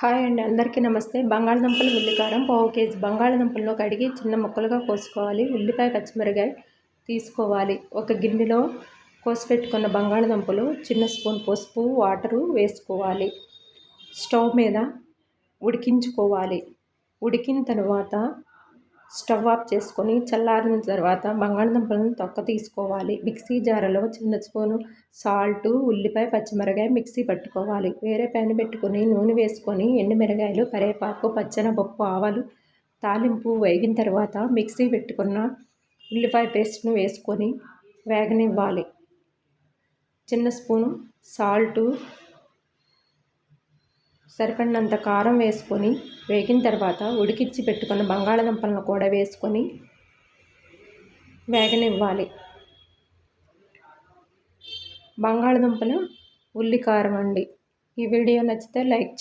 Hi అండి, అందరికీ నమస్తే. బంగాళదుంపలు ఉల్లికారం పావు కేజీ బంగాళదుంపలను కడిగి చిన్న ముక్కలుగా కోసుకోవాలి. ఉల్లిపాయ పచ్చిమిరకాయ తీసుకోవాలి. ఒక గిన్నెలో కోసిపెట్టుకున్న బంగాళదుంపలు, చిన్న స్పూన్ పసుపు, వాటరు వేసుకోవాలి. స్టవ్ మీద ఉడికించుకోవాలి. ఉడికిన తర్వాత స్టవ్ ఆఫ్ చేసుకొని చల్లారిన తర్వాత బంగాళదుంపలను తొక్క తీసుకోవాలి. మిక్సీ జారలో చిన్న స్పూను సాల్టు, ఉల్లిపాయ పచ్చిమిరకాయ మిక్సీ పట్టుకోవాలి. వేరే ప్యాన్ పెట్టుకొని నూనె వేసుకొని ఎండుమిరగాయలు, కరివేపాకు, పచ్చెనపప్పు, ఆవాలు తాలింపు వేగిన తర్వాత మిక్సీ పెట్టుకున్న ఉల్లిపాయ పేస్ట్ను వేసుకొని వేగనివ్వాలి. చిన్న స్పూను సాల్టు, సరిపడినంత కారం వేసుకొని వేగిన తర్వాత ఉడికించి పెట్టుకున్న బంగాళదుంపలను కూడా వేసుకొని వేగనివ్వాలి. బంగాళదుంపలు ఉల్లికారం అండి. ఈ వీడియో నచ్చితే లైక్ చేయండి.